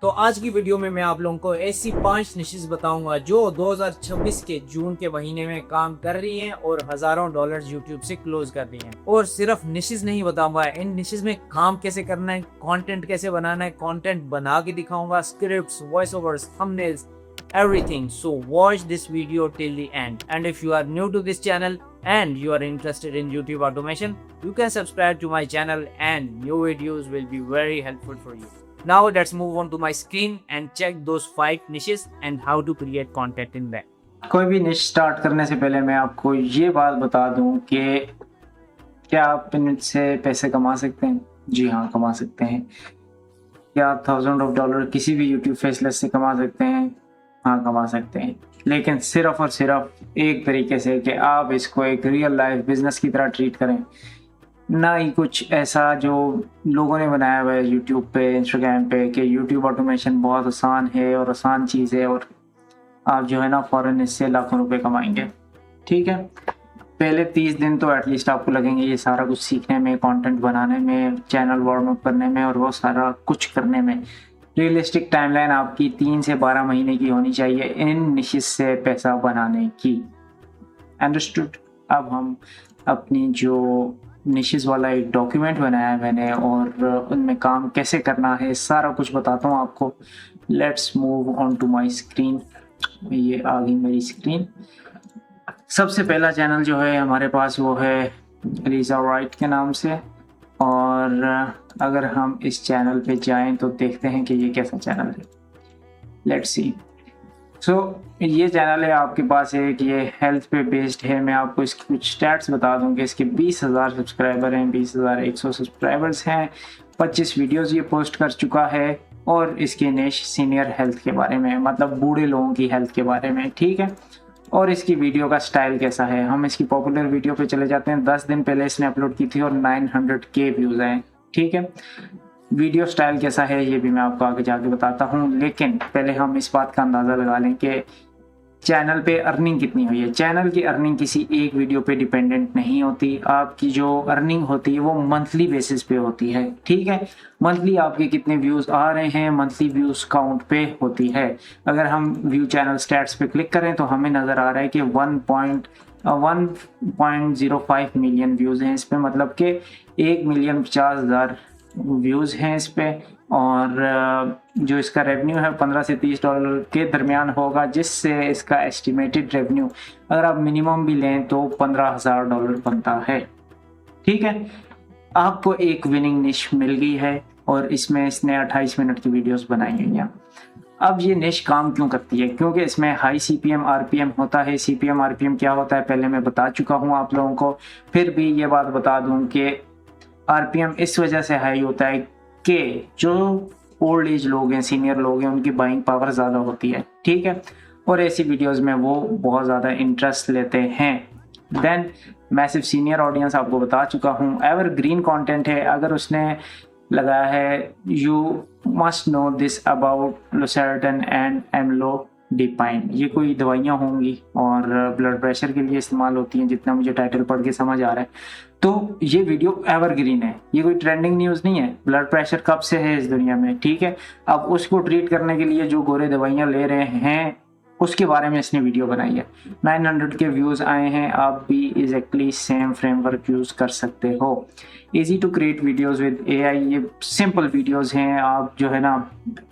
तो आज की वीडियो में मैं आप लोगों को ऐसी 5 निशेस बताऊंगा जो 2026 के जून के महीने में काम कर रही हैं और हजारों डॉलर यूट्यूब से क्लोज कर रही हैं। और सिर्फ निशेस नहीं बताऊंगा, इन निशेस में काम कैसे करना है, कंटेंट कैसे बनाना है, कंटेंट बना के दिखाऊंगा, scripts, voice overs, thumbnails, everything. So watch this video till the end. And if you are new to this channel and you are interested in YouTube automation, you can subscribe to my channel and new videos will be very helpful for you. Now let's move on to my screen and check those 5 niches and how to create content in them. कोई भी निश start करने से पहले मैं आपको ये बात बता दूं कि क्या आप इनसे पैसे कमा सकते हैं? जी हाँ, कमा सकते हैं। क्या आप $1000 किसी भी यूट्यूब फेसलेस से कमा सकते हैं? हाँ, कमा सकते हैं, लेकिन सिर्फ और सिर्फ एक तरीके से कि आप इसको एक रियल लाइफ बिजनेस की तरह ट्रीट करें, ना ही कुछ ऐसा जो लोगों ने बनाया हुआ है यूट्यूब पे, इंस्टाग्राम पे कि यूट्यूब ऑटोमेशन बहुत आसान है और आसान चीज़ है और आप जो है ना फ़ौरन इससे लाखों रुपए कमाएंगे। ठीक है, पहले 30 दिन तो एटलीस्ट आपको लगेंगे ये सारा कुछ सीखने में, कंटेंट बनाने में, चैनल वार्म अप करने में और वो सारा कुछ करने में। रियलिस्टिक टाइमलाइन आपकी 3 से 12 महीने की होनी चाहिए इन निशेस से पैसा बनाने की। अंडरस्टूड? अब हम अपनी जो निशेस वाला एक डॉक्यूमेंट बनाया है मैंने और उनमें काम कैसे करना है सारा कुछ बताता हूँ आपको। Let's move on to my screen. ये आ गई मेरी स्क्रीन। सबसे पहला चैनल जो है हमारे पास वो है एलिजा राइट के नाम से, और अगर हम इस चैनल पे जाएं तो देखते हैं कि ये कैसा चैनल है। Let's see. सो ये चैनल है आपके पास है कि ये हेल्थ पे बेस्ड है। मैं आपको इसकी कुछ स्टैट्स बता दूं कि इसके 20,000 सब्सक्राइबर हैं, 20,100 सब्सक्राइबर्स हैं, 25 वीडियोस ये पोस्ट कर चुका है और इसके निश सीनियर हेल्थ के बारे में, मतलब बूढ़े लोगों की हेल्थ के बारे में। ठीक है, और इसकी वीडियो का स्टाइल कैसा है, हम इसकी पॉपुलर वीडियो पे चले जाते हैं। 10 दिन पहले इसने अपलोड की थी और 900K व्यूज़ आए। ठीक है, वीडियो स्टाइल कैसा है ये भी मैं आपको आगे जाके बताता हूँ, लेकिन पहले हम इस बात का अंदाज़ा लगा लें कि चैनल पे अर्निंग कितनी हुई है। चैनल की अर्निंग किसी एक वीडियो पे डिपेंडेंट नहीं होती। आपकी जो अर्निंग होती है वो मंथली बेसिस पे होती है। ठीक है, मंथली आपके कितने व्यूज़ आ रहे हैं, मंथली व्यूज़ काउंट पे होती है। अगर हम व्यू चैनल स्टैट्स पे क्लिक करें तो हमें नज़र आ रहा है कि 1.05 मिलियन व्यूज़ हैं इस पर, मतलब कि 1,50,000 व्यूज़ हैं इस पर। और जो इसका रेवेन्यू है $15 से $30 के दरमियान होगा, जिससे इसका एस्टिमेटेड रेवेन्यू अगर आप मिनिमम भी लें तो $15,000 बनता है। ठीक है, आपको एक विनिंग निश मिल गई है और इसमें इसने 28 मिनट की वीडियोस बनाई हुई हैं। अब ये निश काम क्यों करती है? क्योंकि इसमें हाई CPM RPM होता है। CPM RPM क्या होता है पहले मैं बता चुका हूँ आप लोगों को, फिर भी ये बात बता दूँ कि RPM इस वजह से हाई होता है कि जो ओल्ड एज लोग हैं, सीनियर लोग हैं, उनकी बाइंग पावर ज़्यादा होती है। ठीक है, और ऐसी वीडियोस में वो बहुत ज़्यादा इंटरेस्ट लेते हैं। देन मैसिव सीनियर ऑडियंस आपको बता चुका हूँ। एवरग्रीन कंटेंट है। अगर उसने लगाया है you must know this about losartan and amlodipine, ये कोई दवाइयाँ होंगी और ब्लड प्रेशर के लिए इस्तेमाल होती हैं, जितना मुझे टाइटल पढ़ के समझ आ रहा है। तो ये वीडियो एवरग्रीन है, ये कोई ट्रेंडिंग न्यूज़ नहीं है। ब्लड प्रेशर कब से है इस दुनिया में। ठीक है, अब उसको ट्रीट करने के लिए जो गोरे दवाइयाँ ले रहे हैं उसके बारे में इसने वीडियो बनाई है। 900 के व्यूज़ आए हैं। आप भी एग्जैक्टली सेम फ्रेमवर्क यूज़ कर सकते हो। Easy to create videos with AI, ये सिंपल वीडियोस हैं। आप जो है ना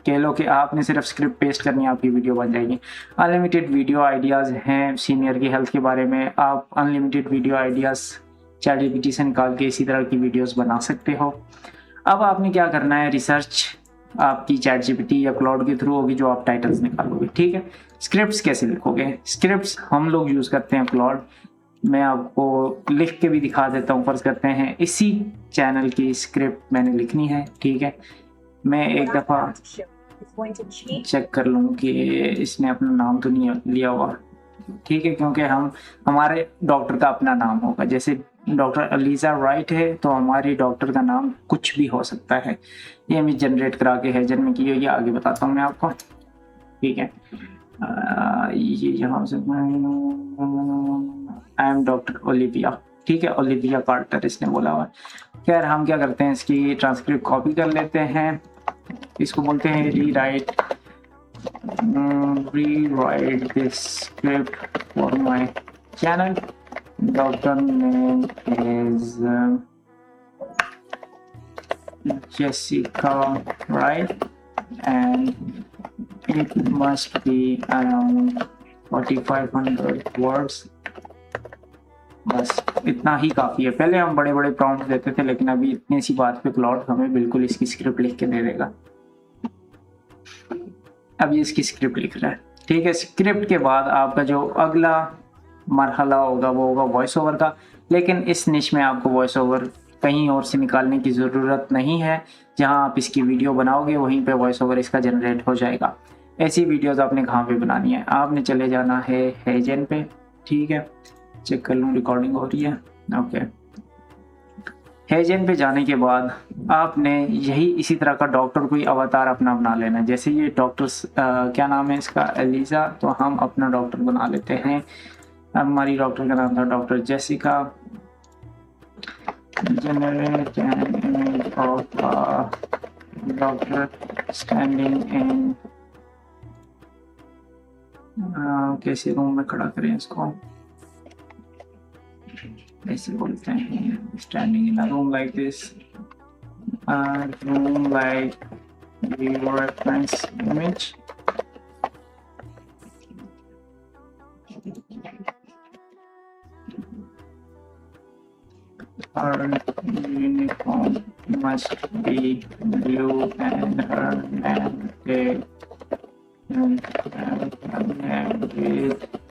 कह लो कि आपने सिर्फ स्क्रिप्ट पेस्ट करनी है, आपकी वीडियो बन जाएगी। अनलिमिटेड वीडियो आइडियाज़ हैं सीनियर की हेल्थ के बारे में। आप अनलिमिटेड वीडियो आइडियाज़ ChatGPT से निकाल के इसी तरह की वीडियोस बना सकते हो। अब आपने क्या करना है, रिसर्च आपकी ChatGPT या क्लाउड के थ्रू होगी जो आप टाइटल्स निकालोगे। ठीक है, स्क्रिप्ट्स कैसे लिखोगे? स्क्रिप्ट्स हम लोग यूज़ करते हैं क्लाउड। मैं आपको लिख के भी दिखा देता हूँ। फर्ज करते हैं इसी चैनल की स्क्रिप्ट मैंने लिखनी है। ठीक है, मैं एक दफ़ा चेक कर लूँ कि इसने अपना नाम तो नहीं लिया हुआ। ठीक है, क्योंकि हमारे डॉक्टर का अपना नाम होगा। जैसे डॉक्टर एलिजा राइट है तो हमारी डॉक्टर का नाम कुछ भी हो सकता है। ये इमेज जनरेट करा के है जन्म की, ये आगे बताता हूँ मैं आपको। ठीक है, ये यहाँ से आई एम डॉक्टर ओलिविया। ठीक है, ओलिविया कार्टर इसने बोला हुआ। खैर हम क्या करते हैं, इसकी ट्रांसक्रिप्ट कॉपी कर लेते हैं इसको बोलते हैं rewrite this script for my channel. Doctor name is Jessica, right? And it must be around 4500 words. बस इतना ही काफ़ी है. पहले हम बड़े बड़े प्रॉम्प्ट देते थे, लेकिन अभी इतनी सी बात पे क्लाउड हमें बिल्कुल इसकी स्क्रिप्ट लिख के दे देगा. अब ये इसकी स्क्रिप्ट लिख रहा है. ठीक है, स्क्रिप्ट के बाद आपका जो अगला मरहला होगा वो होगा वॉइस ओवर का. लेकिन इस निश में आपको वॉइस ओवर कहीं और से निकालने की ज़रूरत नहीं है. जहां आप इसकी वीडियो बनाओगे वहीं पे वॉइस ओवर इसका जनरेट हो जाएगा. ऐसी वीडियोस आपने कहाँ पे बनानी है? आपने चले जाना है हेजन पे. ठीक है, चेक कर लूँ रिकॉर्डिंग हो रही है. ओके, हेजन पे जाने के बाद आपने यही इसी तरह का डॉक्टर कोई अवतार अपना बना लेना है. जैसे ये डॉक्टर क्या नाम है इसका, एलिजा, तो हम अपना डॉक्टर बना लेते हैं. हमारी डॉक्टर का नाम था doctor Jessica. Generate an image of a doctor standing in कैसे रूम में खड़ा करें इसको, ऐसे बोलते हैं standing in a room like this, room like your reference image. Her uniform must be blue and her name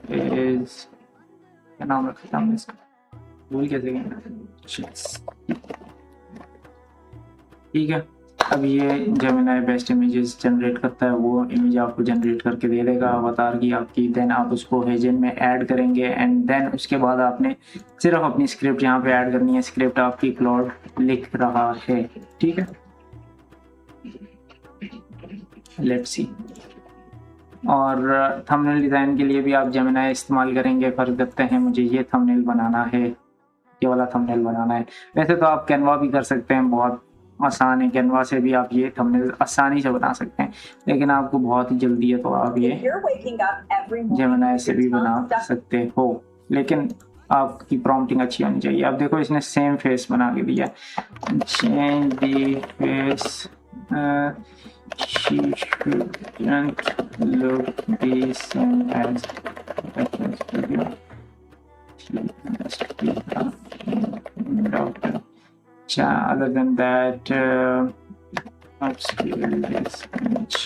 is क्या नाम रखा था इसका, भूल कैसे गया. ठीक है, अब ये जेमिनी बेस्ट इमेजेस जनरेट करता है, वो इमेज आपको जनरेट करके दे देगा अवतार की आपकी. देन आप उसको हेजन में ऐड करेंगे एंड देन उसके बाद आपने सिर्फ अपनी स्क्रिप्ट यहाँ पे ऐड करनी है. स्क्रिप्ट आपकी क्लाउड लिख रहा है. ठीक है, लेट्स सी. और थंबनेल डिज़ाइन के लिए भी आप जेमिनी इस्तेमाल करेंगे. फर्ज करते हैं मुझे ये थंबनेल बनाना है, ये वाला थंबनेल बनाना है. वैसे तो आप कैनवा भी कर सकते हैं, बहुत आसान है. कैनवा से भी आप ये थंबनेल आसानी से बना सकते हैं, लेकिन आपको बहुत ही जल्दी है तो आप ये जेमिनी से भी बना सकते हो. लेकिन आपकी प्रॉम्प्टिंग अच्छी होनी चाहिए. अब देखो इसने सेम फेस बना के दिया. Change the face, she shouldn't look the same as reference video. She must be a doctor. Other than that, upscale this image.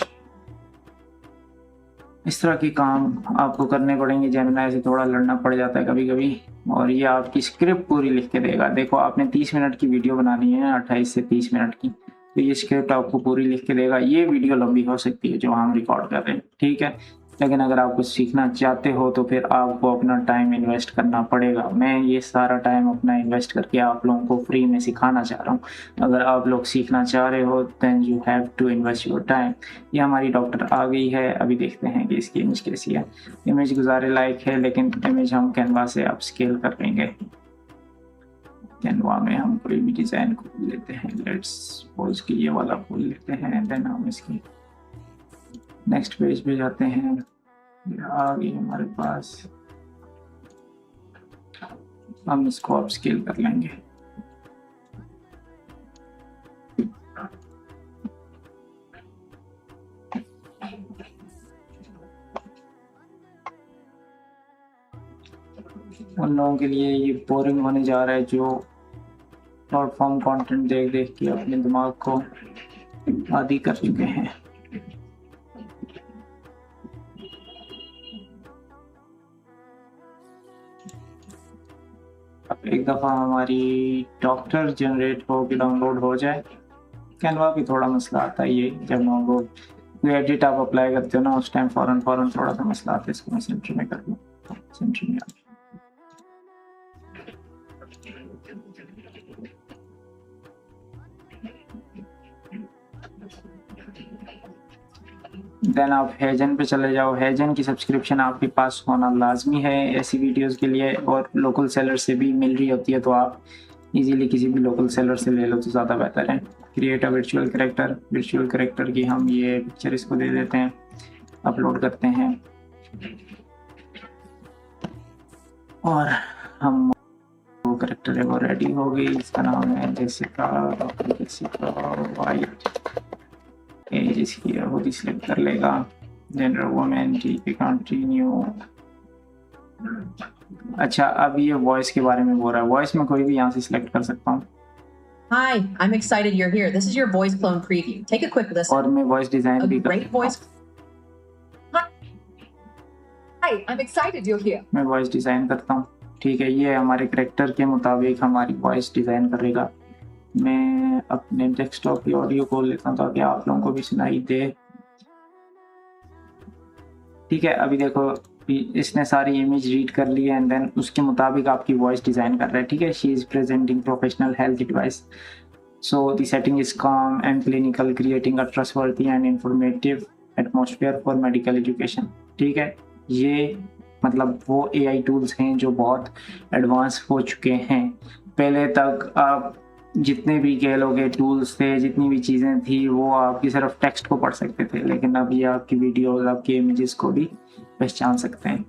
इस तरह के काम आपको करने पड़ेंगे. जेमिनी से थोड़ा लड़ना पड़ जाता है कभी कभी, और ये आपकी स्क्रिप्ट पूरी लिख के देगा. देखो आपने 30 मिनट की वीडियो बनानी है, 28 से 30 मिनट की, तो ये स्क्रिप्ट आपको पूरी लिख के देगा. ये वीडियो लंबी हो सकती है जो हम रिकॉर्ड कर रहे हैं. ठीक है, लेकिन अगर आप कुछ सीखना चाहते हो तो फिर आपको अपना टाइम इन्वेस्ट करना पड़ेगा. मैं ये सारा टाइम अपना इन्वेस्ट करके आप लोगों को फ्री में सिखाना चाह रहा हूँ. अगर आप लोग सीखना चाह रहे हो then you have to invest your time. ये हमारी डॉक्टर आ गई है. अभी देखते हैं कि इसकी इमेज कैसी है. इमेज गुजारे लायक है, लेकिन इमेज हम कैनवा से अप स्केल कर लेंगे. कैनवा में हम कोई भी डिज़ाइन खोल लेते हैं. लेट्स सपोज कि ये वाला खोल लेते हैं. देन हम इसकी नेक्स्ट पेज पे जाते हैं. आ गई हमारे पास. हम इसको अप स्केल कर लेंगे. उन लोगों के लिए ये बोरिंग होने जा रहा है जो शॉर्ट फॉर्म कंटेंट देख देख के अपने दिमाग को आदी कर चुके हैं. अब एक दफ़ा हमारी डॉक्टर जनरेट हो के डाउनलोड हो जाए. कैनवा भी थोड़ा मसला आता है ये, जब डाउनलोड कोई एडिट आप अप्लाई करते हो ना उस टाइम फ़ौरन थोड़ा सा मसला आता है. इसको मैं सेंटर में कर लूँ. सेंटर में देन आप हेजन पे चले जाओ. हेजन की सब्सक्रिप्शन आपके पास होना लाजमी है ऐसी वीडियोस के लिए, और लोकल सेलर से भी मिल रही होती है, तो आप इजीली किसी भी लोकल सेलर से ले लो तो ज़्यादा बेहतर है. क्रिएट अ वर्चुअल कैरेक्टर की हम ये पिक्चर इसको दे देते हैं, अपलोड करते हैं और हम वो कैरेक्टर है वो रेडी हो गई। इसका नाम है जेसिका वाइट, एज इसकी खुद ही सिलेक्ट कर लेगा, जेंडर वुमेन, ठीक है, कंटिन्यू। अच्छा, अब ये वॉइस के बारे में बोल रहा है, वॉइस में कोई भी यहाँ से सिलेक्ट कर सकता हूँ। Hi, I'm excited you're here. This is your voice clone preview. Take a quick listen. और मैं वॉइस डिजाइन A भी कर great सकता voice. Hi, I'm excited you're here. हूँ, मैं वॉइस डिजाइन करता हूँ। ठीक है, ये हमारे करेक्टर के मुताबिक हमारी वॉइस डिजाइन करेगा। मैं अपने डेस्कटॉप की ऑडियो खोल लेता हूँ ताकि आप लोगों को भी सुनाई दे। ठीक है, अभी देखो इसने सारी इमेज रीड कर ली है एंड देन उसके मुताबिक आपकी वॉइस डिजाइन कर रहा है। ठीक है, she is presenting professional health advice, so the setting is calm and clinical, creating a trustworthy and informative atmosphere for medical education. ठीक है, ये मतलब वो AI टूल्स हैं जो बहुत एडवांस हो चुके हैं। पहले तक आप जितने भी कह लोगे टूल्स थे, जितनी भी चीज़ें थी, वो आपकी सिर्फ टेक्स्ट को पढ़ सकते थे, लेकिन अब ये आपकी वीडियोस, आपकी इमेजेस को भी पहचान सकते हैं।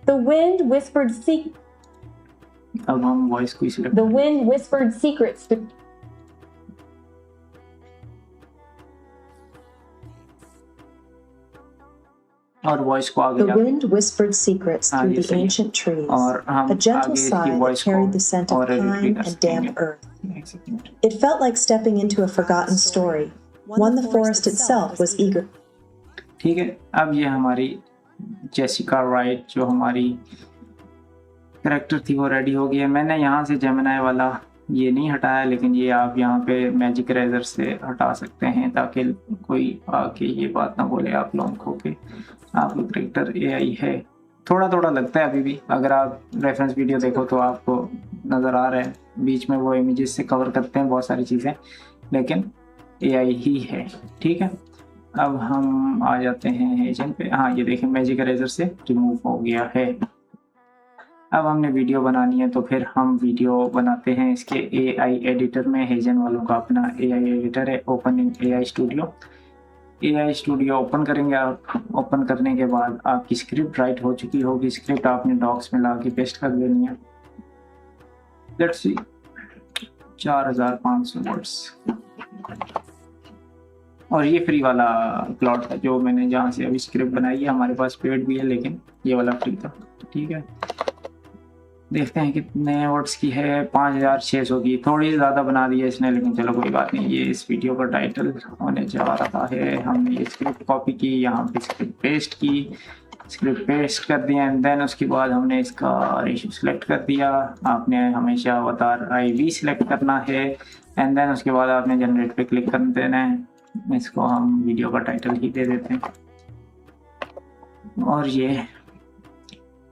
The wind whispered अब हम वॉइस को select The wind whispered secrets to और वॉइस को आगे The wind whispered secrets through आगे the से ancient trees. और हम A gentle आगे sigh इसकी that वॉइस को carried the scent of और edit भी pine कर and सकते हैं। damp earth. एक second. It felt like stepping into a forgotten story, one the forest itself was eager. ठीक है, अब ये हमारी जेसिका राइट जो हमारी कैरेक्टर थी वो रेडी हो गई है। मैंने यहाँ से जेमिनाई वाला ये नहीं हटाया, लेकिन ये आप यहाँ पे मैजिक इरेजर से हटा सकते हैं ताकि कोई आके ये बात ना बोले आप लोगों को कि आपका कैरेक्टर AI है। थोड़ा थोड़ा लगता है अभी भी, अगर आप रेफरेंस वीडियो देखो तो आपको नज़र आ रहा है, बीच में वो इमेजेस से कवर करते हैं बहुत सारी चीज़ें, लेकिन AI ही है। ठीक है, अब हम आ जाते हैं एजेंट पे। हाँ, ये देखें मैजिक इरेजर से रिमूव हो गया है। अब हमने वीडियो बनानी है तो फिर हम वीडियो बनाते हैं इसके AI एडिटर में। हेजन वालों का अपना AI एडिटर है, open in AI studio. AI studio open करेंगे आप। ओपन करने के बाद आपकी स्क्रिप्ट राइट हो चुकी होगी। स्क्रिप्ट आपने डॉक्स में ला के पेस्ट कर देनी है। लेट्स सी 4500 वर्ड्स, और ये फ्री वाला प्लॉट है जो मैंने जहाँ से अभी स्क्रिप्ट बनाई है। हमारे पास पेड भी है लेकिन ये वाला फ्री था। ठीक है, देखते हैं कितने वर्ड्स की है। 5600 की, थोड़ी ज़्यादा बना दी है इसने, लेकिन चलो कोई बात नहीं। ये इस वीडियो का टाइटल होने जा रहा है। हमने ये स्क्रिप्ट कॉपी की, यहाँ पे स्क्रिप्ट पेस्ट की, स्क्रिप्ट पेस्ट कर दिया एंड देन उसके बाद हमने इसका रेशियो सिलेक्ट कर दिया। आपने हमेशा अवतार IV सिलेक्ट करना है एंड देन उसके बाद आपने जनरेट पे क्लिक कर देना है। इसको हम वीडियो का टाइटल ही दे देते हैं। और ये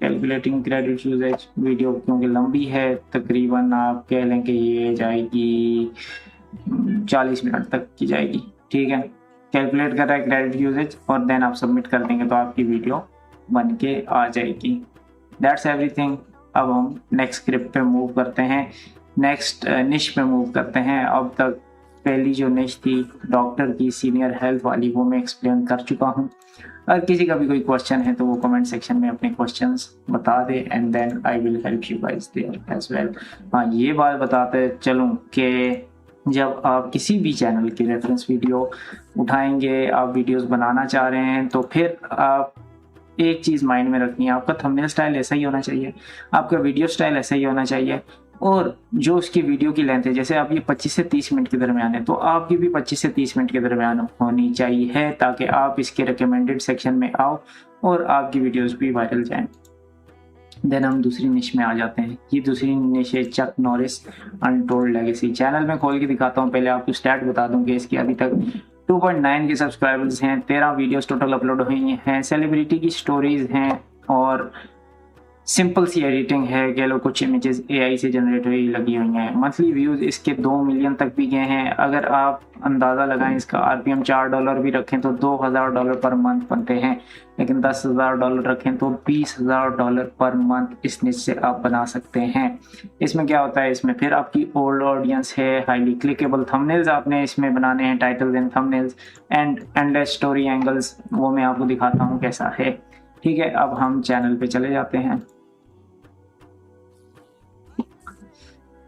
कैलकुलेटिंग क्रेडिट यूजेज वीडियो क्योंकि लंबी है, तकरीबन आप कह लें कि ये जाएगी 40 मिनट तक की जाएगी। ठीक है, कैलकुलेट कर रहा है क्रेडिट यूजेज और देन आप सबमिट कर देंगे तो आपकी वीडियो बन के आ जाएगी। That's everything. अब हम नेक्स्ट स्क्रिप्ट पे मूव करते हैं, नेक्स्ट निश पे मूव करते हैं। अब तक पहली जो निश थी डॉक्टर की, सीनियर हेल्थ वाली, वो मैं एक्सप्लेन कर चुका हूँ। अगर किसी का भी कोई क्वेश्चन है तो वो कमेंट सेक्शन में अपने क्वेश्चंस बता दे and then I will help you guys there as well. हाँ, ये बात बताते चलूँ कि जब आप किसी भी चैनल की रेफरेंस वीडियो उठाएंगे, आप वीडियोस बनाना चाह रहे हैं, तो फिर आप एक चीज़ माइंड में रखनी है, आपका थंबनेल स्टाइल ऐसा ही होना चाहिए, आपका वीडियो स्टाइल ऐसा ही होना चाहिए, और जो उसकी वीडियो की लेंथ है, जैसे आप ये 25 से 30 मिनट के दरमियान है, तो आपकी भी 25 से 30 मिनट के दरमियान होनी चाहिए ताकि आप इसके रिकमेंडेड सेक्शन में आओ और आपकी वीडियोस भी वायरल जाएं। देन हम दूसरी निश में आ जाते हैं। ये दूसरी निश है चक नॉरिस अनटोल्ड लेगेसी। चैनल में खोल के दिखाता हूँ, पहले आपको स्टैट बता दूँ कि इसकी अभी तक 2.9 के सब्सक्राइबर्स हैं, 13 वीडियोस टोटल अपलोड हुई हैं, सेलिब्रिटी की स्टोरीज हैं और सिंपल सी एडिटिंग है, कह लो कुछ इमेजेस एआई से जनरेट हुई लगी हुई हैं। मंथली व्यूज़ इसके 2 मिलियन तक भी गए हैं। अगर आप अंदाज़ा लगाएं इसका आरपीएम $4 भी रखें तो $2000 पर मंथ बनते हैं, लेकिन $10,000 रखें तो $20,000 पर मंथ इस निच से आप बना सकते हैं। इसमें क्या होता है, इसमें फिर आपकी ओल्ड ऑडियंस है, हाईली क्लिकेबल थंबनेल्स आपने इसमें बनाने हैं, titles and thumbnails and endless story angles, वो मैं आपको दिखाता हूँ कैसा है। ठीक है, अब हम चैनल पे चले जाते हैं।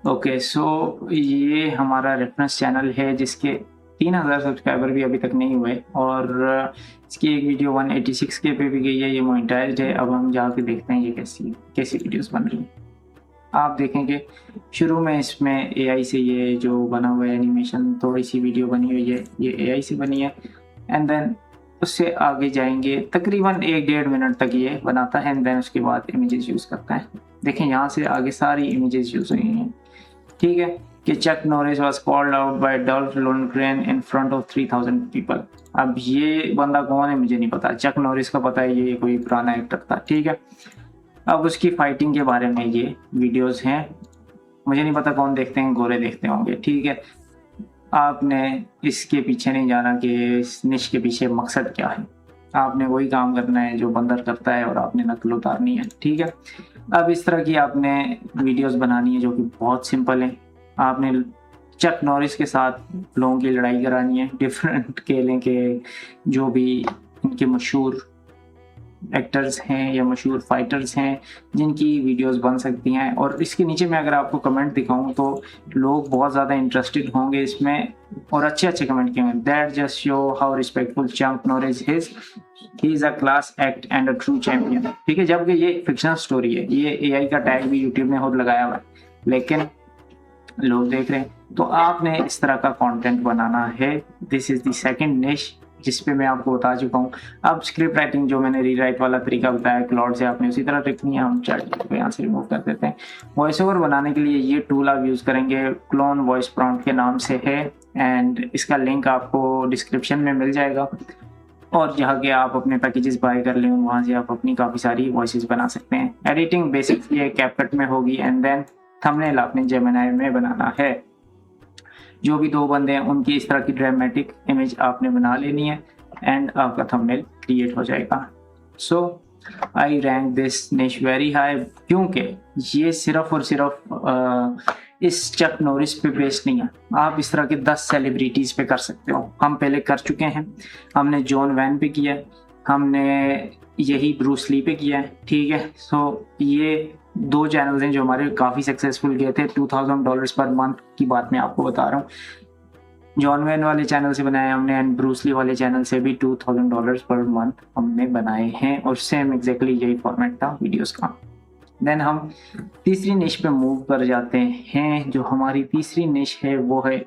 ओके सो ये हमारा रेफरेंस चैनल है जिसके 3000 सब्सक्राइबर भी अभी तक नहीं हुए और इसकी एक वीडियो 186K पे भी गई है, ये मोनेटाइज्ड है। अब हम जाके देखते हैं ये कैसी वीडियोस बन रही हैं। आप देखेंगे शुरू में इसमें एआई से ये जो बना हुआ है एनिमेशन, थोड़ी सी वीडियो बनी हुई है, ये एआई से बनी है। एंड देन उससे आगे जाएंगे, तकरीबन 1-1.5 मिनट तक ये बनाता है एंड देन उसके बाद इमेजेस यूज़ करता है। देखें यहाँ से आगे सारी इमेजेस यूज़ हुई हैं। ठीक है कि Chuck Norris was called out by Dolph Lundgren in front of 3000 people. अब ये बंदा कौन है मुझे नहीं पता, चक नॉरिस का पता है ये कोई पुराना एक्टर था। ठीक है, अब उसकी फाइटिंग के बारे में ये वीडियोस हैं, मुझे नहीं पता कौन देखते हैं, गोरे देखते होंगे। ठीक है, आपने इसके पीछे नहीं जाना कि इस निश के पीछे मकसद क्या है, आपने वही काम करना है जो बंदर करता है और आपने नकल उतारनी है। ठीक है, अब इस तरह की आपने वीडियोस बनानी है जो कि बहुत सिंपल है। आपने चक नॉरिस के साथ लोगों की लड़ाई करानी है, डिफरेंट खेलें के जो भी इनके मशहूर एक्टर्स हैं या मशहूर फाइटर्स हैं जिनकी वीडियोस बन सकती हैं। और इसके नीचे मैं अगर आपको कमेंट दिखाऊं तो लोग बहुत ज़्यादा इंटरेस्टेड होंगे इसमें और अच्छे अच्छे कमेंट किए हैं। That just show how respectful Chak Norris is, he is a class act and a true champion. ठीक है, जबकि ये फिक्शनल स्टोरी है, ये एआई का टैग भी यूट्यूब ने खुद लगाया हुआ है, लेकिन लोग देख रहे हैं। तो आपने इस तरह का कंटेंट बनाना है। दिस इज़ द सेकंड निश जिस पे मैं आपको बता चुका हूँ। अब स्क्रिप्ट राइटिंग जो मैंने रीराइट वाला तरीका बताया क्लाउड से, आपने उसी तरह रखनी है। हम चैट को यहाँ से रिमूव कर देते हैं। वॉइस ओवर बनाने के लिए ये टूल आप यूज़ करेंगे, क्लोन वॉइस प्रॉम्प्ट के नाम से है एंड इसका लिंक आपको डिस्क्रिप्शन में मिल जाएगा। और जहाँ के आप अपने पैकेजेस बाय कर लें वहाँ से आप अपनी काफ़ी सारी वॉइसेस बना सकते हैं। एडिटिंग बेसिक ये कैपकट में होगी एंड देन थंबनेल आपने जेमिनी में बनाना है। जो भी 2 बंदे हैं उनकी इस तरह की ड्रामेटिक इमेज आपने बना लेनी है एंड आपका थंबनेल क्रिएट हो जाएगा। सो आई रैंक दिस निश वेरी हाई क्योंकि ये सिर्फ और सिर्फ इस चक नॉरिस पे बेस्ड नहीं है। आप इस तरह के 10 सेलिब्रिटीज़ पे कर सकते हो। हम पहले कर चुके हैं, हमने जॉन वैन पे किया है, हमने यही ब्रूस ली पे किया है। ठीक है, सो ये 2 चैनल्स हैं जो हमारे काफ़ी सक्सेसफुल गए थे। $2000 पर मंथ की बात मैं आपको बता रहा हूँ। जॉन वैन वाले चैनल से बनाया हमने एंड ब्रूस ली वाले चैनल से भी $2000 पर मंथ हमने बनाए हैं और सेम एग्जैक्टली यही फॉर्मेट था वीडियोस का। देन हम तीसरी निश पे मूव कर जाते हैं। जो हमारी तीसरी निश है वो है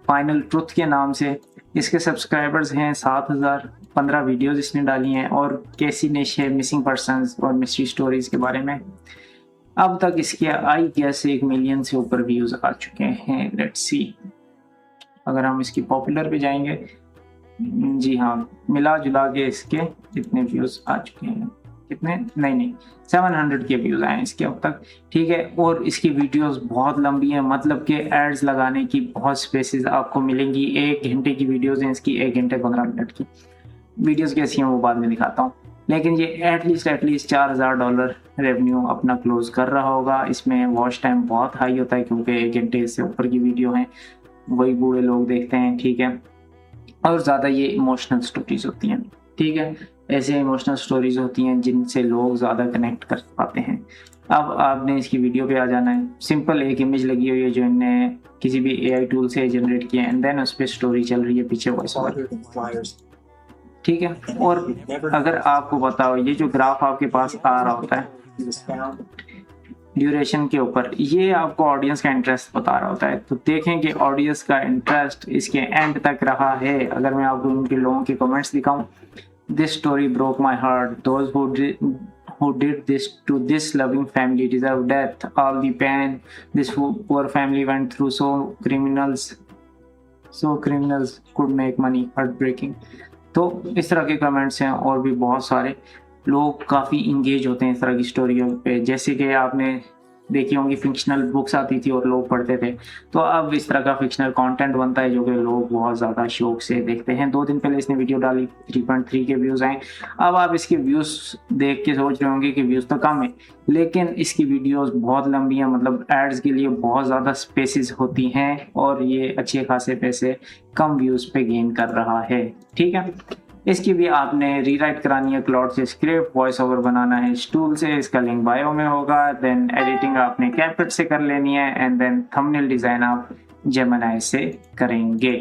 फाइनल ट्रुथ के नाम से। इसके सब्सक्राइबर्स हैं 7000, 15 वीडियोस इसने डाली हैं। और कैसी निश है, मिसिंग पर्सन्स और मिस्ट्री स्टोरीज के बारे में। अब तक इसके आई गेस 1 मिलियन से ऊपर व्यूज आ चुके हैं। लेट्स सी, अगर हम इसकी पॉपुलर पे जाएंगे, जी हाँ, मिला जुला के इसके कितने व्यूज आ चुके हैं, कितने नहीं 700 के व्यूज आए इसके अब तक। ठीक है, और इसकी वीडियोस बहुत लंबी हैं, मतलब कि एड्स लगाने की बहुत स्पेसेस आपको मिलेंगी। 1 घंटे की वीडियोस हैं इसकी, 1 घंटे 15 मिनट की वीडियोस कैसी हैं वो बाद में दिखाता हूँ। लेकिन ये एटलीस्ट $4000 रेवेन्यू अपना क्लोज कर रहा होगा। इसमें वॉच टाइम बहुत हाई होता है क्योंकि 1 घंटे से ऊपर की वीडियो हैं, वही बूढ़े लोग देखते हैं। ठीक है, और ज़्यादा ये इमोशनल स्टोरीज होती हैं। ठीक है, ऐसे इमोशनल स्टोरीज होती हैं जिनसे लोग ज़्यादा कनेक्ट कर पाते हैं। अब आपने इसकी वीडियो पे आ जाना है। सिंपल एक इमेज लगी हुई है जो इन्हें किसी भी एआई टूल से जनरेट किया है एंड देन उस पर स्टोरी चल रही है पीछे वॉइस ओवर। ठीक है, और अगर आपको बताओ ये जो ग्राफ आपके पास आ रहा होता है ड्यूरेशन के ऊपर, ये आपको ऑडियंस का इंटरेस्ट बता रहा होता है। तो देखें कि ऑडियंस का इंटरेस्ट इसके एंड तक रहा है। अगर मैं आपको उनके लोगों के कमेंट्स दिखाऊं, this story broke my heart, those who did this to this loving family deserve death, all the pain this poor family went through, so criminals could make money, heartbreaking। तो इस तरह के कमेंट्स हैं और भी बहुत सारे। लोग काफ़ी इंगेज होते हैं इस तरह की स्टोरियों पे। जैसे कि आपने देखी होंगी फिक्शनल बुक्स आती थी और लोग पढ़ते थे, तो अब इस तरह का फिक्शनल कंटेंट बनता है जो कि लोग बहुत ज़्यादा शौक से देखते हैं। 2 दिन पहले इसने वीडियो डाली, 3.3 के व्यूज़ आए। अब आप इसके व्यूज़ देख के सोच रहे होंगे कि व्यूज़ तो कम है, लेकिन इसकी वीडियोस बहुत लंबी हैं, मतलब एड्स के लिए बहुत ज़्यादा स्पेसेस होती हैं और ये अच्छे खासे पैसे कम व्यूज़ पे गेन कर रहा है। ठीक है, इसकी भी आपने रीराइट करानी है क्लाउड से स्क्रिप्ट, वॉइस ओवर बनाना है स्टूल से, इसका लिंक बायो में होगा। देन एडिटिंग आपने कैपकट से कर लेनी है एंड देन थंबनेल डिज़ाइन आप जेमिनी से करेंगे।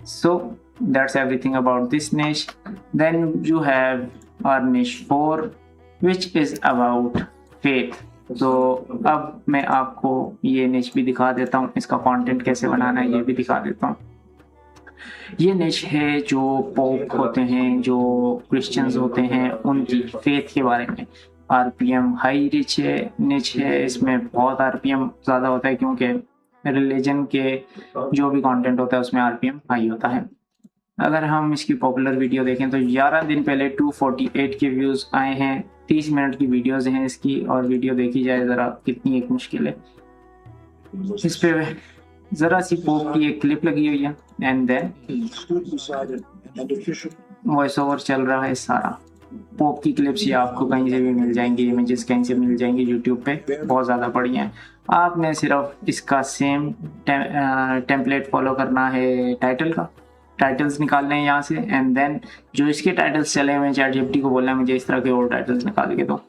So that's everything about this niche. Then you have our niche 4 which is about faith. तो अब मैं आपको ये निच भी दिखा देता हूँ, इसका कंटेंट कैसे बनाना है ये भी दिखा देता हूँ। ये निच है जो पोप होते हैं, जो क्रिश्चियंस होते हैं, उनकी फेथ के बारे में। आरपीएम हाई रिच है निच है, इसमें बहुत आरपीएम ज़्यादा होता है क्योंकि रिलीजन के जो भी कंटेंट होता है उसमें आरपीएम हाई होता है। अगर हम इसकी पॉपुलर वीडियो देखें तो 11 दिन पहले 248 के व्यूज़ आए हैं। 30 मिनट की वीडियोज़ हैं इसकी, और वीडियो देखी जाए ज़रा कितनी एक मुश्किल है। इस पे ज़रा सी पोप की एक क्लिप लगी हुई है एंड देन वॉइस ओवर चल रहा है सारा। पोप की क्लिप्स ये आपको कहीं से भी मिल जाएंगी, इमेजेस कहीं से मिल जाएंगी, यूट्यूब पे बहुत ज़्यादा पड़ी हैं। आपने सिर्फ इसका सेम टेम्पलेट फॉलो करना है टाइटल का, टाइटल्स निकालने हैं यहाँ से एंड देन जो इसके टाइटल्स चले हुए हैं ChatGPT को बोलना है मुझे इस तरह के और टाइटल्स निकाल के दो।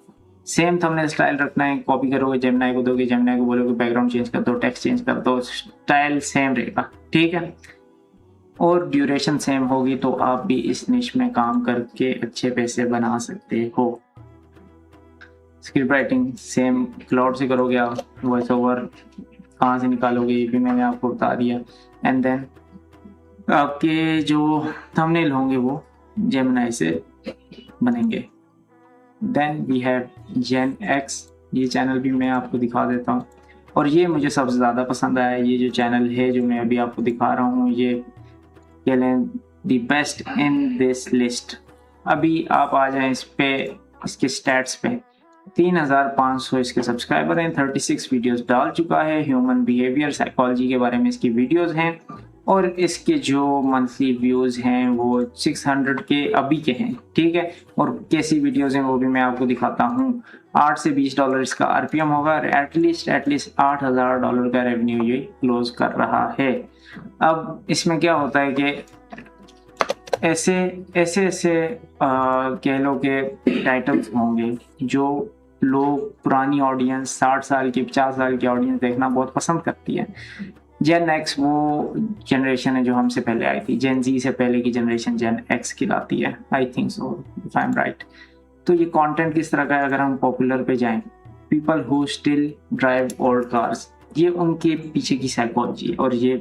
सेम थंबनेल स्टाइल रखना है, कॉपी करोगे जेमिनी को दोगे, जेमिनी को बोलोगे बैकग्राउंड चेंज कर दो, टेक्स्ट चेंज कर दो, स्टाइल सेम रहेगा। ठीक है, और ड्यूरेशन सेम होगी, तो आप भी इस निश में काम करके अच्छे पैसे बना सकते हो। स्क्रिप्ट राइटिंग सेम क्लाउड से करोगे आप, वॉइस ओवर कहाँ से निकालोगे ये भी मैंने आपको बता दिया एंड देन आपके जो थंबनेल होंगे वो जेमिनी से बनेंगे। Then we have Gen X, ये चैनल भी मैं आपको दिखा देता हूँ और ये मुझे सबसे ज़्यादा पसंद आया। ये जो चैनल है जो मैं अभी आपको दिखा रहा हूँ, ये कह लें the best in this list. अभी आप आ जाएं इस पे, इसके स्टैट्स पे 3500 इसके सब्सक्राइबर हैं, 36 वीडियोस डाल चुका है, ह्यूमन बिहेवियर साइकोलॉजी के बारे में इसकी वीडियोस हैं और इसके जो मंथली व्यूज़ हैं वो 600 के अभी के हैं। ठीक है, और कैसी वीडियोस हैं वो भी मैं आपको दिखाता हूँ। $8 से $20 इसका आरपीएम होगा और एटलीस्ट $8,000 का रेवेन्यू ये क्लोज कर रहा है। अब इसमें क्या होता है कि ऐसे कह लो कि टाइटल्स होंगे जो लोग पुरानी ऑडियंस 60 साल की 50 साल की ऑडियंस देखना बहुत पसंद करती है। जेन एक्स वो जनरेशन है जो हमसे पहले आई थी, जेन जी से पहले की जनरेशन जेन एक्स कहलाती है, I think so if I am right. तो ये कंटेंट किस तरह का है, अगर हम पॉपुलर पे जाएं, people who still drive old cars, ये उनके पीछे की साइकोलॉजी है और ये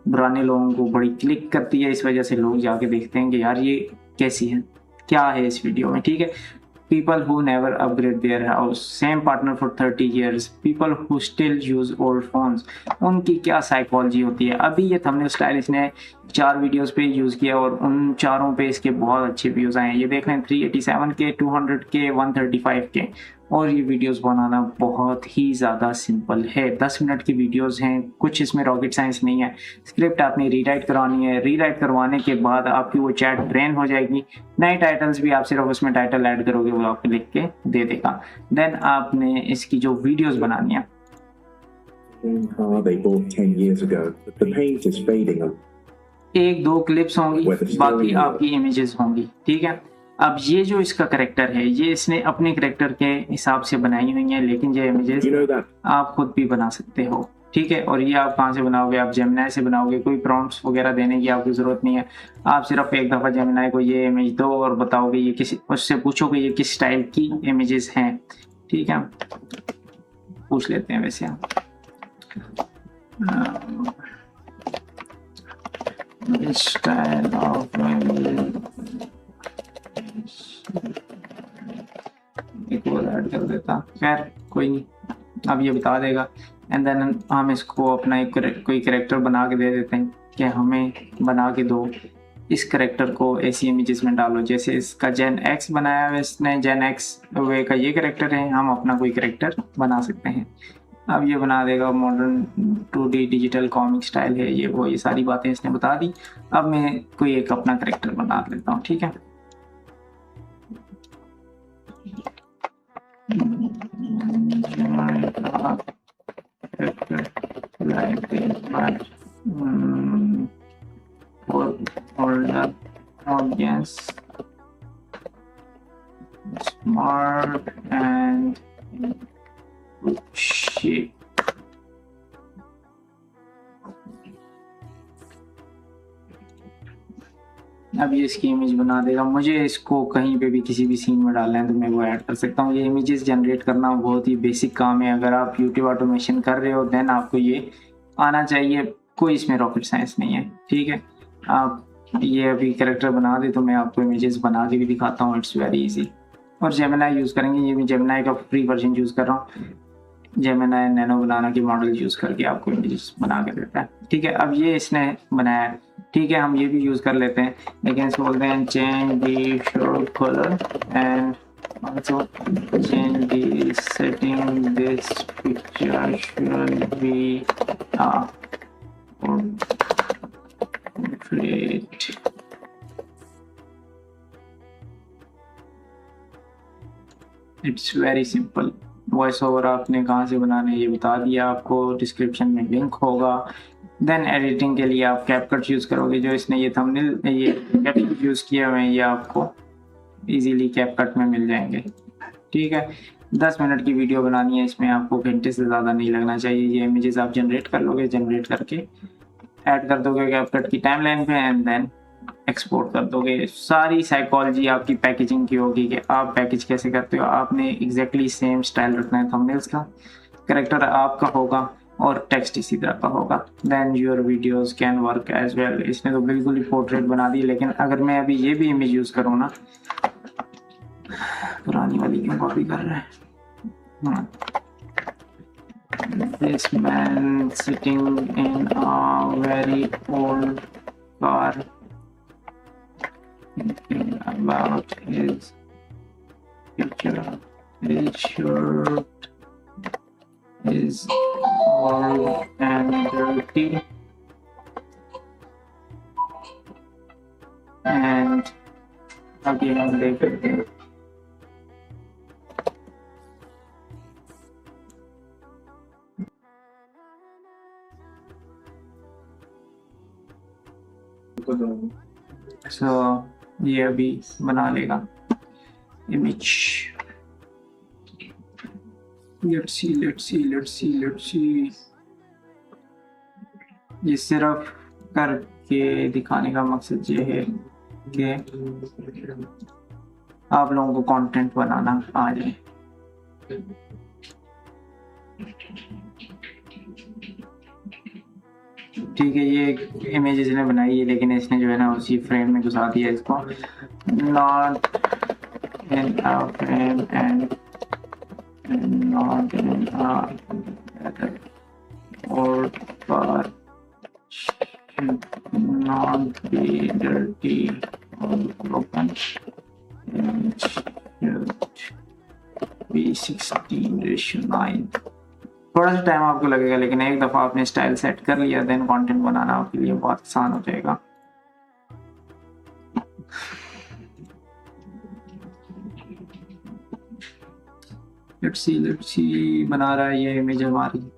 पुराने लोगों को बड़ी क्लिक करती है। इस वजह से लोग जाके देखते हैं कि यार ये कैसी है, क्या है इस वीडियो में। ठीक है, people who never upgrade their house, same partner for 30 years, people who still use old phones, उनकी क्या साइकोलॉजी होती है। अभी ये थंबनेल स्टाइल इसने 4 वीडियोस पे यूज़ किया और उन चारों पे इसके बहुत अच्छे व्यूज़ आए हैं। ये देख लें 387 के, 200 के, 135 के, और ये वीडियोस बनाना बहुत ही ज़्यादा सिंपल है। 10 मिनट की वीडियोस हैं, कुछ इसमें रॉकेट साइंस नहीं है। स्क्रिप्ट आपने रीराइट करवानी है, रीराइट करवाने के बाद आपकी वो चैट ट्रेन हो जाएगी। नए टाइटल्स भी आप सिर्फ उसमें टाइटल ऐड करोगे, वो आपको लिख के दे देगा। देन आपने इसकी जो वीडियोस बनानी है, car they bought 10 years ago. The paint is fading. 1-2 clips होंगी, बाकी आपकी इमेजेस होंगी। ठीक है, अब ये जो इसका करेक्टर है, ये इसने अपने करेक्टर के हिसाब से बनाई हुई है, लेकिन ये इमेजेस You know that आप खुद भी बना सकते हो। ठीक है, और ये आप कहाँ से बनाओगे, आप जेमिनी से बनाओगे। कोई प्रॉम्प्ट्स वगैरह देने की आपकी ज़रूरत नहीं है, आप सिर्फ एक दफ़ा जेमिनी को ये इमेज दो और बताओगे ये किस, उससे पूछोगे ये किस स्टाइल की इमेजेस हैं। ठीक है, पूछ लेते हैं वैसे आप स्टाइल ऑफ एक और ऐड कर देता, खैर कोई नहीं, अब ये बता देगा। एंड देन हम इसको अपना एक कोई कैरेक्टर बना के दे देते हैं कि हमें बना के दो इस करेक्टर को ऐसी इमेजेस में डालो। जैसे इसका जेन एक्स बनाया है इसने, जेन एक्स वे का ये करेक्टर है, हम अपना कोई करेक्टर बना सकते हैं। अब ये बना देगा modern 2D digital comic style है ये वो, ये सारी बातें इसने बता दी। अब मैं कोई एक अपना करेक्टर बना लेता हूँ, ठीक है। older audience, smart and good shape. अब ये इसकी इमेज बना देगा। मुझे इसको कहीं पे भी किसी भी सीन में डालना है तो मैं वो ऐड कर सकता हूँ। ये इमेजेस जनरेट करना बहुत ही बेसिक काम है। अगर आप यूट्यूब ऑटोमेशन कर रहे हो देन आपको ये आना चाहिए, कोई इसमें रॉकेट साइंस नहीं है, ठीक है। आप ये अभी कैरेक्टर बना दे तो मैं आपको इमेजेस बना के भी दिखाता हूँ, इट्स वेरी इजी। और जेमिनाई यूज़ करेंगे, ये मैं जेमिनाई का फ्री वर्जन यूज़ कर रहा हूँ। जेमिनाई नैनो बनाना की मॉडल यूज़ करके आपको इमेजेस बना के देता है, ठीक है। अब ये इसने बनाया है, ठीक है, हम ये भी यूज़ कर लेते हैं। लेकिन इसको बोलते हैं change the show colour and also change the setting, this picture should be portrait. It's very simple. Voice over आपने कहाँ से बनाना है ये बता दिया आपको, डिस्क्रिप्शन में लिंक होगा। देन एडिटिंग के लिए आप कैपकट यूज़ करोगे, जो इसने ये थंबनेल ये कैपकट यूज़ किया हुए हैं ये आपको इजीली कैपकट में मिल जाएंगे, ठीक है। 10 मिनट की वीडियो बनानी है, इसमें आपको घंटे से ज़्यादा नहीं लगना चाहिए। ये इमेजेस आप जनरेट कर लोगे, जनरेट करके ऐड कर दोगे कैपकट की टाइमलाइन पे एंड देन एक्सपोर्ट कर दोगे। सारी साइकोलॉजी आपकी पैकेजिंग की होगी कि आप पैकेज कैसे करते हो। आपने एग्जैक्टली सेम स्टाइल रखना है थंबनेल्स का, कैरेक्टर आपका होगा और टेक्स्ट इसी तरह का होगा। Then your videos can work as well. इसने तो बिल्कुल ही पोर्ट्रेट बना दी, लेकिन अगर मैं अभी ये भी इमेज यूज़ करूँ ना, पुरानी वाली क्यों कॉपी कर रहा है। This man sitting in a very old car thinking about his future. His shirt is old and dirty and again they could so ये अभी बना लेगा इमेज। let's see ये सिर्फ करके दिखाने का मकसद ये है कि आप लोगों को कंटेंट बनाना आ जाए। ठीक है, ये इमेज इसने बनाई है, लेकिन इसने जो है ना उसी फ्रेम में घुसा दिया इसको। Not in a frame and not in और पर not be dirty or broken. It should be 16:9. थोड़ा सा टाइम आपको लगेगा, लेकिन एक दफ़ा आपने स्टाइल सेट कर लिया देन कंटेंट बनाना आपके लिए बहुत आसान हो जाएगा। लेट्स सी बना रहा है ये इमेज हमारी।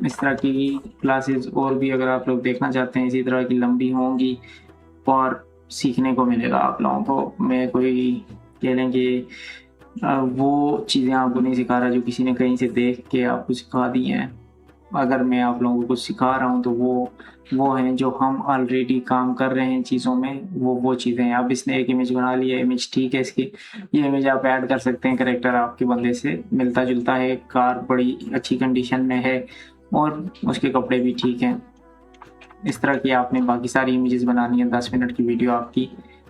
इस तरह की क्लासेस और भी अगर आप लोग देखना चाहते हैं इसी तरह की लंबी होंगी और सीखने को मिलेगा आप लोगों को। मैं कोई कह लें कि वो चीज़ें आपको नहीं सिखा रहा जो किसी ने कहीं से देख के आपको सिखा दी हैं। अगर मैं आप लोगों को कुछ सिखा रहा हूँ तो वो हैं जो हम ऑलरेडी काम कर रहे हैं चीज़ों में, वो चीज़ें हैं। अब इसने एक इमेज बना ली है, इमेज ठीक है इसकी, ये इमेज आप ऐड कर सकते हैं। कैरेक्टर आपके बंदे से मिलता जुलता है, कार बड़ी अच्छी कंडीशन में है और उसके कपड़े भी ठीक हैं। इस तरह की आपने बाकी सारी इमेजेस बनानी है। 10 मिनट की वीडियो आपकी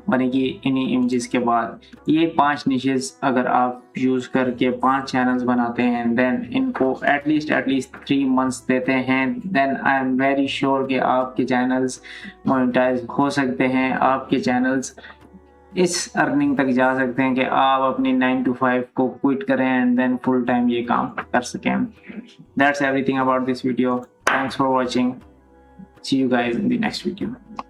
बनेगी इन्हीं इमेजेस के बाद। ये 5 निशेस अगर आप यूज़ करके 5 चैनल्स बनाते हैं, देन इनको एटलीस्ट 3 मंथ्स देते हैं, then I am very sure कि आपके चैनल्स मोनेटाइज हो सकते हैं। आपके चैनल्स इस अर्निंग तक जा सकते हैं कि आप अपनी 9 to 5 को क्विट करें एंड देन फुल टाइम ये काम कर सकें। That's everything about this video. Thanks for watching. See you guys in the next video.